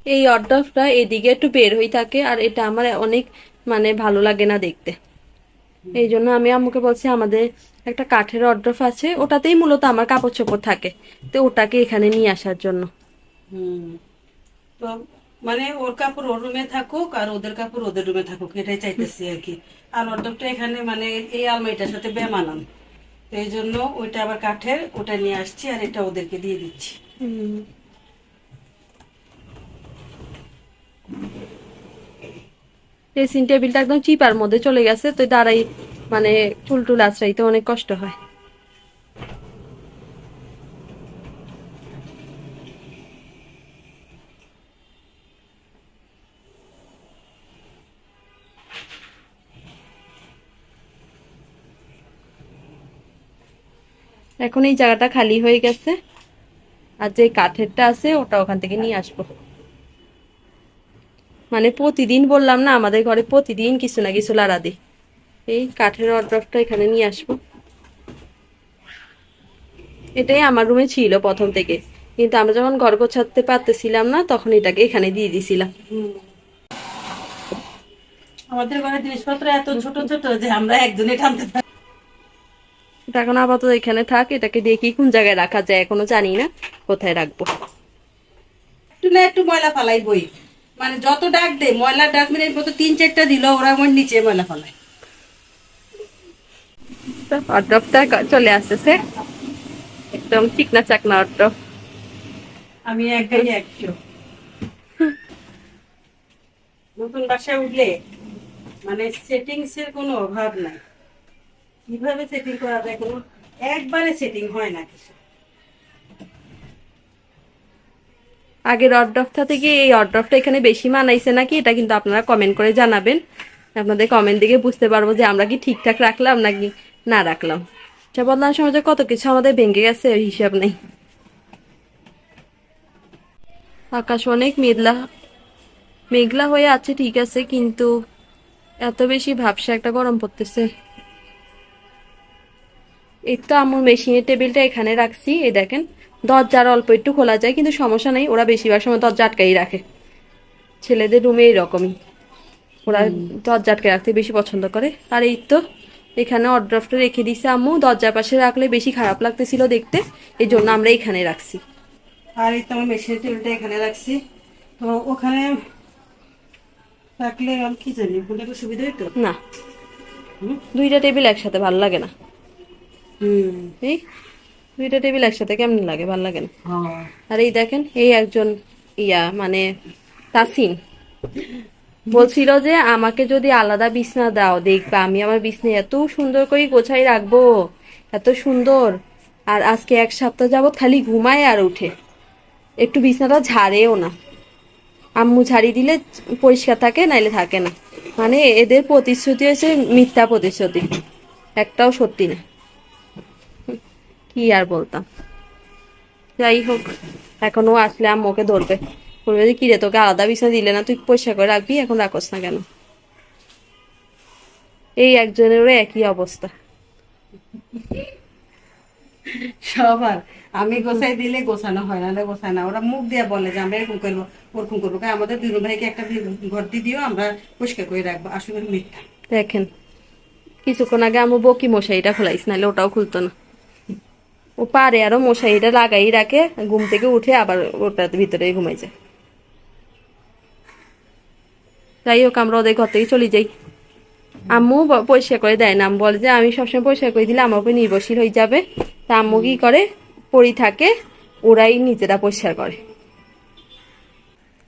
এই অর্ডারটা এদিকে একটু বের হয়ে থাকে, আর এটা আমার অনেক মানে ভালো লাগে না দেখতে। এই জন্য আমি আম্মুকে বলছি আমাদের একটা কাঠের অর্ডার আছে, ওটাতেই মূলত আমার কাপড় চোপড় থাকে, তো ওটাকে এখানে নিয়ে আসার জন্য। হুম। তো মানে ওর কাপড় ওর রুমে থাকুক আর ওদের কাপড় ওদের রুমে থাকুক, এটাই চাইতেছি আর কি। আর অর্ধেকটা এখানে মানে এই আলমারিটার সাথে বেমানান, তো এই জন্য ওইটা আবার কাঠের, ওটা নিয়ে আসছি আর এটা ওদেরকে দিয়ে দিচ্ছি। হুম। ড্রেসিং টেবিলটা একদম চিপার মধ্যে চলে গেছে, তো দাঁড়াই মানে চুল টুল আঁচড়াইতে অনেক কষ্ট হয়। এখন এই জায়গাটা খালি হয়ে গেছে, আর যে কাঠেরটা আছে ওটা ওখান থেকে নিয়ে আসবো। মানে প্রতিদিন বললাম না, আমাদের ঘরে প্রতিদিন কিছু না কিছু লাড়া দিই। এই কাঠের অর্ডারটা এখানে নিয়ে আসবো। এটাই আমার রুমে ছিল প্রথম থেকে, কিন্তু আমরা যখন ঘর গোছাতে পারতেছিলাম না তখন এটাকে এখানে দিয়ে দিছিলাম। হুম। আমাদের ঘরে জিনিসপত্র এত ছোট ছোট যে আমরা একজনে টানতে পারি। এটা এখন আপাতত এখানে থাক, এটাকে দেখি কোন জায়গায় রাখা যায়, এখনো জানি না কোথায় রাখবো। একটু না একটু ময়লা ফালাই বই, মানে যত ডাক দে ময়লা ডাস্টবিনের মতো 3-4টা দিল, ওরা আমার নিচে ময়লা ফালায়। অর্ডারটা চলে আসতেছে, একদম চিকনা চাকনা অর্ডার। আমি একাই একটু নতুন বাসায় উঠলে মানে সেটিংস এর কোনো অভাব নাই। কিভাবে সেটিং করা যায় কোনো, একবারে সেটিং হয় না কিছু। আগের অর্ডারটা থেকে এই অর্ডারটা এখানে বেশি মানাইছে নাকি, এটা কিন্তু আপনারা কমেন্ট করে জানাবেন। আপনাদের কমেন্ট দেখে বুঝতে পারবো যে আমরা কি ঠিকঠাক রাখলাম নাকি না রাখলাম। এটা বদলানোর সময় যে কত কিছু আমাদের ভেঙে গেছে হিসাব নেই। আকাশ অনেক মেঘলা মেঘলা হয়ে আছে ঠিক আছে, কিন্তু এত বেশি ভাবসা একটা গরম পড়তেছে। এই তো আমার মেশিনের টেবিলটা এখানে রাখছি, এই দেখেন দরজার অল্প একটু খোলা যায়, কিন্তু সমস্যা নেই, ওরা বেশিরভাগ সময় দরজা আটকাই রাখে। ছেলেদের রুমে এরকমই, ওরা হুম। দরজা আটকে রাখতে বেশি পছন্দ করে। আর এই তো এখানে অর্ডারটা রেখে দিছে আম্মু, দরজার পাশে রাখলে বেশি খারাপ লাগতেছিল দেখতে, এই জন্য আমরা এখানে রাখছি। আর এই তো আমার মেশিনের টেবিলটা এখানে রাখছি, তো ওখানে রাখলে আর কি জানি ওখানে একটু সুবিধা হইতো। না, হুম। দুইটা টেবিল একসাথে ভালো লাগে না। হুম। এই দুইটা টেবিল একসাথে কেমন লাগে, ভালো লাগে না। হ্যাঁ। আর এই দেখেন এই একজন মানে তাসিন বলছিল যে আমাকে যদি আলাদা বিছনা দাও, দেখবা আমি আমার বিছনা এত সুন্দর করে গোছাই রাখবো, এত সুন্দর। আর আজকে 1 সপ্তাহ যাবত খালি ঘুমায় আর উঠে, একটু বিছনাটা ঝাড়েও না। আম্মু ঝাড়ি দিলে পরিষ্কার থাকে, নাইলে থাকে না। মানে এদের প্রতিশ্রুতি হয়েছে মিথ্যা প্রতিশ্রুতি, একটাও সত্যি না। কি আর বলতাম। যাই হোক, এখনো আসলে আম্মুকে ধরবে, বলবে যে কিরে তোকে আলাদা বিছানা দিলে না, তুই পরিষ্কার করে রাখবি, এখন রাখোস না কেন। এই একজনেরও একই অবস্থা। সবার আমি গোছাই দিলে গোছানো হয় না, গোছায় না, ওরা মুখ দিয়ে বলে যে আমরা এরকম করবো ওরকম করবো, আমাদের দুই ভাইকে একটা ঘর দিয়ে দিও, আমরা পরিষ্কার করে রাখবো, আসলে মিথ্যা। দেখেন, কিছুক্ষণ আগে আম্মু বকি মশারিটা খোলাইস, নাহলে ওটাও খুলতো না। ও পারে আরো মশারিটা লাগাই রাখে, ঘুম থেকে উঠে আবার ওটার ভিতরে ঘুমাই যায়। যাই হোক, আমরা ওদের ঘর থেকে চলে যাই। আম্মু পরিষ্কার করে দেয় না, আম্মু বলে যে আমি সবসময় পরিষ্কার করে দিলে আমার উপর নির্ভরশীল হয়ে যাবে। তা আম্মু কি করে, পরি থাকে, ওরাই নিজেরা পরিষ্কার করে।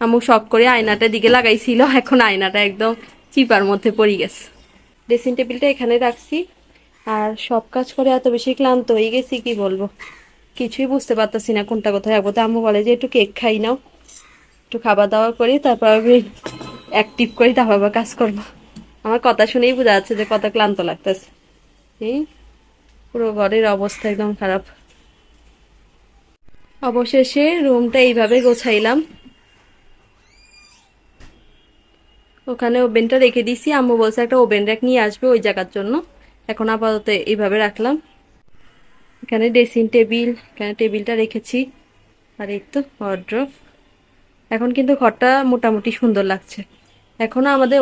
আম্মু শখ করে আয়নাটার দিকে লাগাইছিল, এখন আয়নাটা একদম চিপার মধ্যে পড়ে গেছে। ড্রেসিং টেবিলটা এখানে রাখছি, আর সব কাজ করে এত বেশি ক্লান্ত হয়ে গেছি কি বলবো, কিছুই বুঝতে পারতেছি না কোনটা কোথায় রাখবো। তো আম্মু বলে যে একটু কেক খাই নাও, একটু খাবার দাবার করি, তারপর আমি অ্যাক্টিভ করি, তারপর আবার কাজ করবো। আমার কথা শুনেই বোঝা যাচ্ছে যে কত ক্লান্ত লাগতেছে। এই পুরো ঘরের অবস্থা একদম খারাপ। অবশেষে রুমটা এইভাবে গোছাইলাম, ওখানে ওভেনটা রেখে দিছি, আম্মু বলছে একটা ওভেন র্যাক নিয়ে আসবে ওই জায়গার জন্য। এখন আপাতত এইভাবে রাখলাম। এখানে ড্রেসিং টেবিল, এখানে টেবিলটা রেখেছি, আর এই তো ওয়ারড্রব। এখন কিন্তু ঘরটা মোটামুটি সুন্দর লাগছে। এখনো আমাদের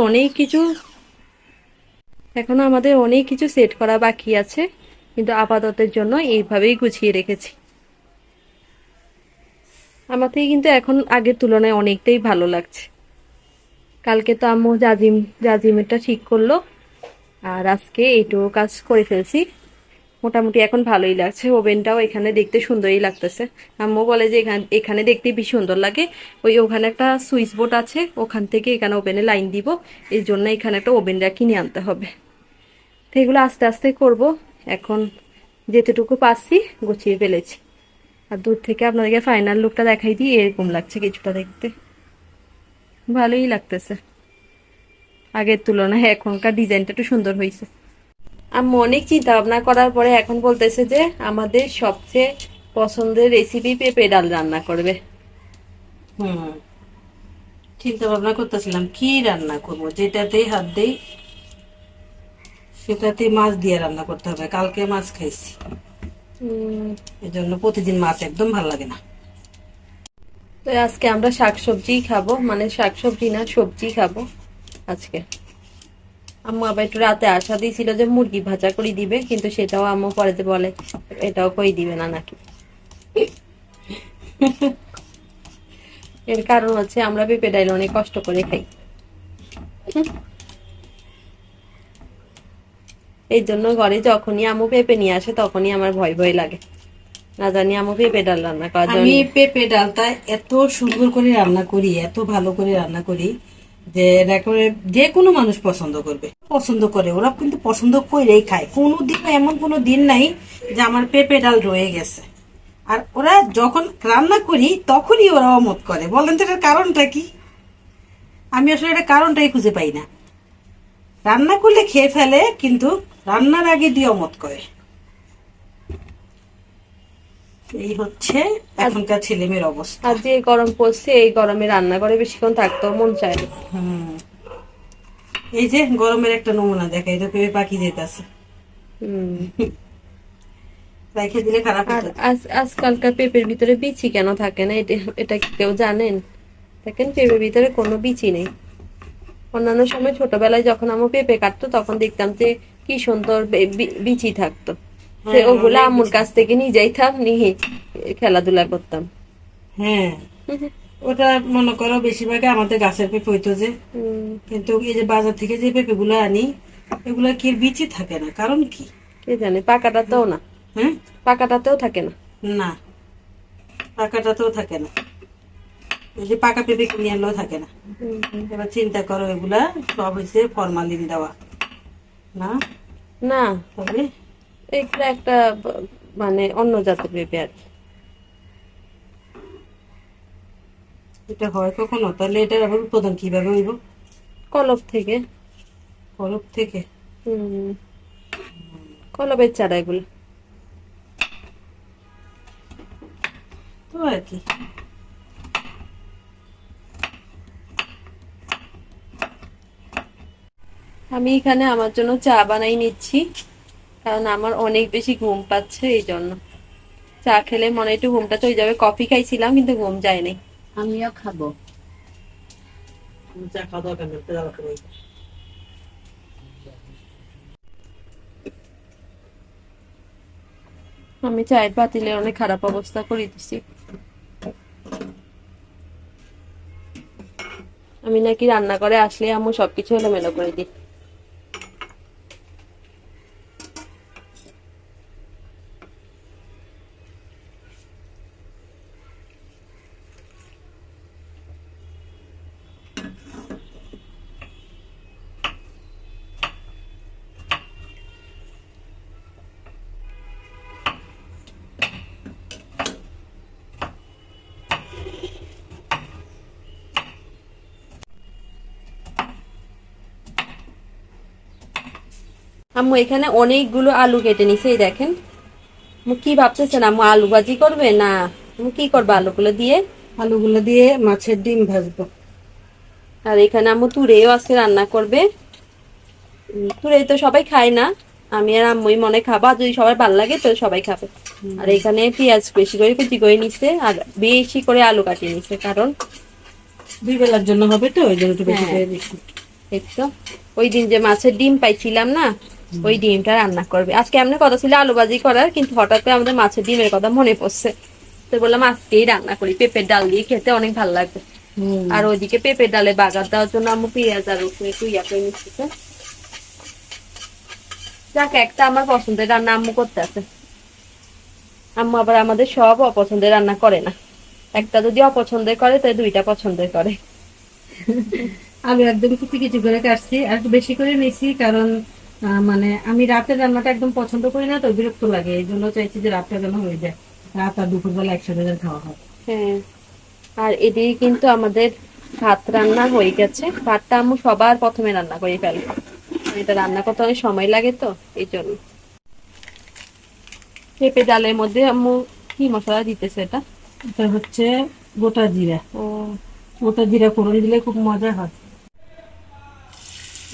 অনেক কিছু সেট করা বাকি আছে, কিন্তু আপাততের জন্য এইভাবেই গুছিয়ে রেখেছি। আমাকেই কিন্তু এখন আগের তুলনায় অনেকটাই ভালো লাগছে। কালকে তো আম্মু জাজিমেরটা ঠিক করলো, আর আজকে এইটুকু কাজ করে ফেলছি। মোটামুটি এখন ভালোই লাগছে। ওভেনটাও এখানে দেখতে সুন্দরই লাগতেছে। আম্মু বলে যে এখানে দেখতে বেশি সুন্দর লাগে, ওখানে একটা সুইচ বোর্ড আছে, ওখান থেকে এখানে ওভেনে লাইন দিব, এই জন্য এখানে একটা ওভেনটা কিনে আনতে হবে। তো এগুলো আস্তে আস্তে করব। এখন যেতেটুকু পাচ্ছি গুছিয়ে ফেলেছি। আর দূর থেকে আপনাদেরকে ফাইনাল লুকটা দেখাই দিই, এরকম লাগছে কিছুটা দেখতে, ভালোই লাগতেছে। আগের তুলনায় এখনকার ডিজাইনটা একটু সুন্দর হয়েছে। আম্মু অনেক চিন্তা ভাবনা করার পরে এখন বলতেছে যে আমাদের সবচেয়ে পছন্দের রেসিপি পেঁপে ডাল রান্না করবে। চিন্তা ভাবনা করতেছিলাম কি রান্না করব, যেটাতেই হাত দেই সেটাতে মাছ দিয়ে রান্না করতে হবে। কালকে মাছ খাইছি, এই জন্য প্রতিদিন মাছ একদম ভালো লাগে না। তো আজকে আমরা শাকসবজি খাবো, মানে শাকসবজি না সবজি খাবো আজকে। আম্মু আবার একটু রাতে আশা দিয়েছিল যে মুরগি ভাজা করে দিবে, কিন্তু সেটাও আম্মু পরেতে বলে এটাও কই দিবে না নাকি। এর কারণ হচ্ছে আমরা পেঁপে ডাল অনেক কষ্ট করে খাই, এই জন্য ঘরে যখনই আম্মু পেঁপে নিয়ে আসে তখনই আমার ভয় ভয় লাগে, না জানি আম্মু পেঁপে ডাল রান্না করার জন্য। আমি পেঁপে ডালটা এত সুন্দর করে রান্না করি, এত ভালো করে রান্না করি যে যে কোনো মানুষ পছন্দ করবে, পছন্দ করে। ওরা কিন্তু পছন্দ করেই খায়। কোনোদিন এমন কোনো দিন নাই যে আমার পেঁপে ডাল রয়ে গেছে। আর ওরা যখন রান্না করি তখনই ওরা অমত করে। বলেন তো এটার কারণটা কি? আমি আসলে এটা কারণটাই খুঁজে পাই না। রান্না করলে খেয়ে ফেলে, কিন্তু রান্নার আগে দিয়ে অমত করে। এই হচ্ছে এখনকার ছেলে মেয়ের অবস্থা। আর যে গরম পড়ছে, এই গরমে রান্না করে বেশিক্ষণ থাকতেও মন চায় না। এই যে গরমের একটা নমুনা দেখা, এটা পেঁপে পাখি যেতেছে, রেখে দিলে খারাপ। আর আজকালকার পেঁপের ভিতরে বিচি কেন থাকে না, এটা কি কেউ জানেন? দেখেন পেঁপের ভিতরে কোনো বিচি নেই। অন্যান্য সময় ছোটবেলায় যখন আমার পেঁপে কাটতো তখন দেখতাম যে কি সুন্দর বিচি থাকতো, ওগুলা আম্মুর কাছ থেকে নিয়ে যাইতাম, নিয়ে খেলাধুলা করতাম। হ্যাঁ, ওটা মনে করো বেশিরভাগ আমাদের গাছের পেঁপে হইতো যে, কিন্তু এই যে বাজার থেকে যে পেঁপে গুলো আনি এগুলা কি বিচি থাকে না, কারণ কি কে জানে। পাকাটাতেও না, পাকাটাতেও থাকে না, না পাকাটাতেও থাকে না। এই যে পাকা পেঁপে কিনে আনলেও থাকে না। এবার চিন্তা করো, এগুলা সব হয়েছে ফরমালিন দেওয়া না? না, তবে এটা একটা মানে অন্য জাতের পেঁপে আর কি। এটা হয় কখনো? তাহলে এটার আবার উৎপাদন কিভাবে হইব? কলব থেকে। কলব থেকে? কলবের চারা এগুলো তো আর কি। আমি এখানে আমার জন্য চা বানাই নিচ্ছি, কারণ আমার অনেক বেশি ঘুম পাচ্ছে, এই জন্য। চা খেলে মনে একটু ঘুমটা চলে যাবে। কফি খাইছিলাম কিন্তু ঘুম যায় নাই। আমিও খাবো। চা খাওয়া দরকার নেই। আমি চায়ের পাতিলের অনেক খারাপ অবস্থা করে দিছি। আমি নাকি রান্না করে আসলে আম্মু সবকিছু এলোমেলো করে দিই। আম্মু এখানে অনেকগুলো আলু কেটে নিছে, এই দেখেন। কি ভাবতেছেন আম্মু, আলু ভাজি করবে না কি করবে আলুগুলো দিয়ে? আলুগুলো দিয়ে মাছের ডিম ভাজবো। আর এখানে আম্মু তুরেও আজকে রান্না করবে। তুরে তো সবাই খায় না, আমি আর আম্মুই মনে খাবা, যদি সবার ভালো লাগে তো সবাই খাবে। আর এখানে পেঁয়াজ বেশি করে কুচি করে নিচ্ছে, আর বেশি করে আলু কাটিয়ে নিচ্ছে, কারণ দুই বেলার জন্য হবে তো ওই জন্য একটু বেশি হ্যাঁ। করে দিচ্ছি। এই তো ওই দিন যে মাছের ডিম পাইছিলাম না, ওই ডিমটা রান্না করবে আজকে। এমনি কথা ছিল আলু ভাজি করার, কিন্তু হঠাৎ করে আমাদের মাছের ডিমের কথা মনে পড়ছে, তো বললাম আজকেই রান্না করি, পেঁপের ডাল দিয়ে খেতে অনেক ভালো লাগবে। হুম। আর ওইদিকে পেঁপের ডালে বাগার দেওয়ার জন্য আম্মু পেঁয়াজ আর রসুন একটু ইয়া করে নিচ্ছে। যাক, একটা আমার পছন্দের রান্না আম্মু করতে আছে। আম্মু আবার আমাদের সব অপছন্দের রান্না করে না, একটা যদি অপছন্দের করে তাই দুইটা পছন্দের করে। আলু একদম কুচি কুচি করে কাটছি আর একটু বেশি করে নিয়েছি, কারণ মানে আমি রাতের রান্নাটা একদম পছন্দ করি না, তো বিরক্ত লাগে, এই জন্য চাইছি যে রাতটা যেন হয়ে যায়, রাত আর দুপুরবেলা একসাথে যেন খাওয়া হয়। হ্যাঁ, আর এদিকে কিন্তু আমাদের ভাত রান্না হয়ে গেছে। ভাতটা আম্মু সবার প্রথমে রান্না করে ফেলে, এটা রান্না করতে অনেক সময় লাগে তো এই জন্য। পেঁপে ডালের মধ্যে আম্মু কি মশলা দিতেছে এটা? এটা হচ্ছে গোটা জিরা। ও, গোটা জিরা ফোড়ন দিলে খুব মজা হয়।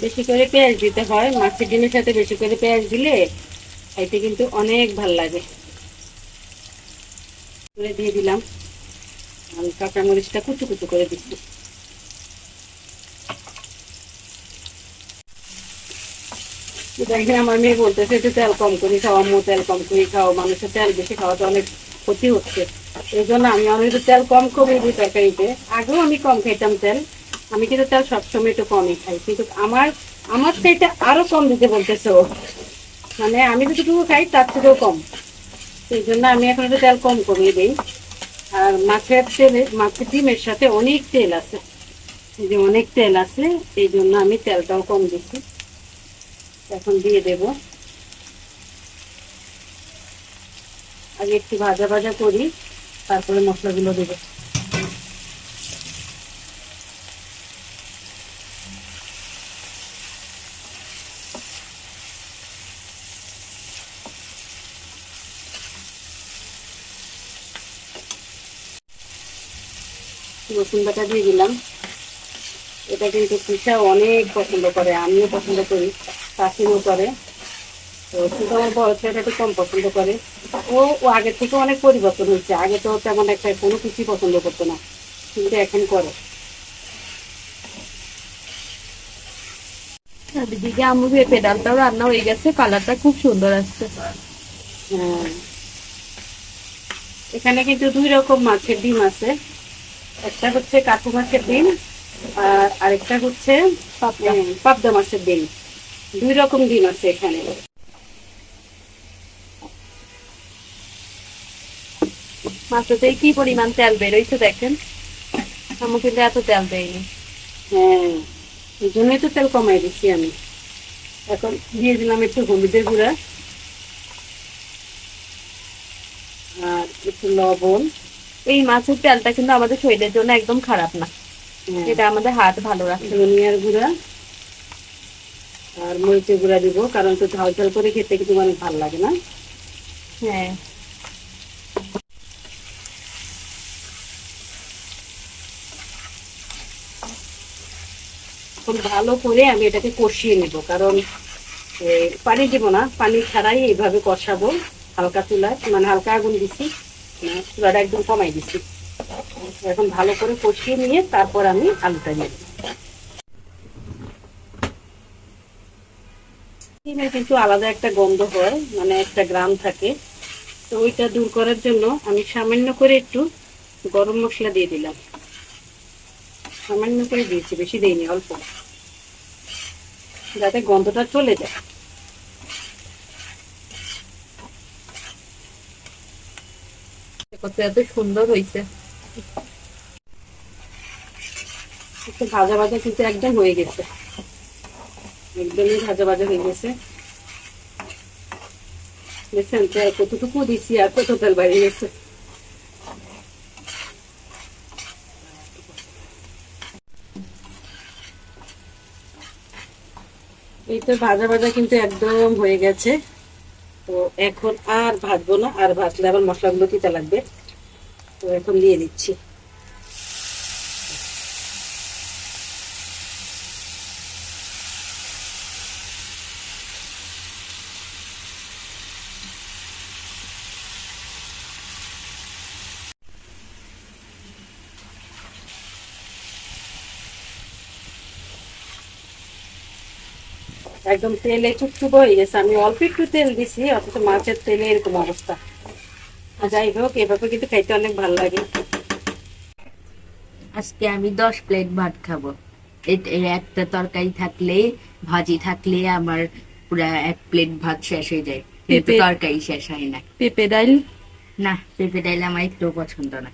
বেশি করে পেঁয়াজ দিতে হয়, মাছের ডিমের সাথে বেশি করে পেঁয়াজ দিলে খাইতে কিন্তু অনেক ভাল লাগে। করে দিয়ে দিলাম, আমি কাঁচামরিচটা কুচু কুচু করে দিচ্ছি। দেখেন আমার মেয়ে বলতেছে যে তেল কম করে খাও আম্মু, তেল কম করে খাও, মানুষের তেল বেশি খাওয়াতে অনেক ক্ষতি হচ্ছে। এই জন্য আমি অনেক তেল কম করে দিই তরকারিতে। আগেও আমি কম খাইতাম তেল, আমি কিন্তু তেল সবসময় একটু কমই খাই, কিন্তু আমার আমার চাইতে আরো কম দিতে বলতেছে ও, মানে আমি যতটুকু খাই তার থেকেও কম। সেই জন্য আমি এখন একটু তেল কম কমিয়ে দিই। আর মাছের তেলে, মাছের ডিমের সাথে অনেক তেল আছে, এই যে অনেক তেল আছে, এই জন্য আমি তেলটাও কম দিচ্ছি। এখন দিয়ে দেব, আগে একটু ভাজা ভাজা করি, তারপরে মশলাগুলো দেবো। রসুন বাটা দিয়ে দিলাম, এটা কিন্তু পিঠা অনেক পছন্দ করে, আমিও পছন্দ করি, শাশুড়িও করে। তো শুধু আমার বড় ছেলেটা একটু কম পছন্দ করে। ও ও আগের থেকে অনেক পরিবর্তন হয়েছে, আগে তো তেমন একটা কোনো কিছুই পছন্দ করতো না, কিন্তু এখন করে। আর এদিকে আম্মু পেঁপে ডালটাও রান্না হয়ে গেছে, কালারটা খুব সুন্দর আসছে। হ্যাঁ, এখানে কিন্তু দুই রকম মাছের ডিম আছে, একটা হচ্ছে কাঠু মাছের ডিম আর আরেকটা হচ্ছে পাবদা মাছের ডিম। দুই রকম ডিম আছে এখানে। মাছটাতেই কি পরিমাণ তেল বেরোইছে দেখেন, আম্মু কিন্তু এত তেল দেয়নি। হ্যাঁ, এই জন্যই তো তেল কমাই দিচ্ছি আমি। এখন দিয়ে দিলাম একটু হলুদের গুঁড়া আর একটু লবণ। এই মাছের তেলটা কিন্তু আমাদের শরীরের জন্য একদম খারাপ না, এটা আমাদের হার্ট ভালো রাখে। ধনিয়ার গুঁড়া আর মরিচের গুঁড়া দিব, কারণ তো ঝাল ঝাল করে খেতে কিন্তু অনেক ভালো লাগে না। হ্যাঁ, খুব ভালো করে আমি এটাকে কষিয়ে নেব, কারণ পানি দিব না, পানি ছাড়াই এইভাবে কষাবো। হালকা চুলায়, মানে হালকা আগুন দিছি, চুলাটা একদম কমাই দিছি। এখন ভালো করে কষিয়ে নিয়ে তারপর আমি আলুটা নিয়ে দেবো। ডিমের কিন্তু আলাদা একটা গন্ধ হয়, মানে একটা গ্রাম থাকে, তো ওইটা দূর করার জন্য আমি সামান্য করে একটু গরম মশলা দিয়ে দিলাম। সামান্য করে দিয়েছি, বেশি দেইনি, অল্প, যাতে গন্ধটা চলে যায়। কত এত সুন্দর হয়েছে। একটু ভাজা ভাজা কিন্তু একদম হয়ে গেছে, একদমই ভাজা ভাজা হয়ে গেছে। দেখছেন তেল কতটুকু দিচ্ছি আর কত তেল বাইরে গেছে। এই তো ভাজা ভাজা কিন্তু একদম হয়ে গেছে। তো এখন আর ভাজবো না, আর ভাজলে আবার মশলাগুলো দিতে লাগবে, তো এখন দিয়ে দিচ্ছি। একদম তেলে চুপচুপ হয়ে গেছে। আমি অল্প একটু তেল দিছি, অথচ মাছের তেলে এরকম অবস্থা। আর যাই হোক, এভাবে কিন্তু খাইতে অনেক ভালো লাগে। আজকে আমি 10 প্লেট ভাত খাবো। এই একটা তরকারি থাকলে, ভাজি থাকলে আমার পুরা 1 প্লেট ভাত শেষ হয়ে যায়, কিন্তু পেঁপে তরকারি শেষ হয় না। পেঁপে ডাইল না, পেঁপে ডাইল আমার একটু পছন্দ না।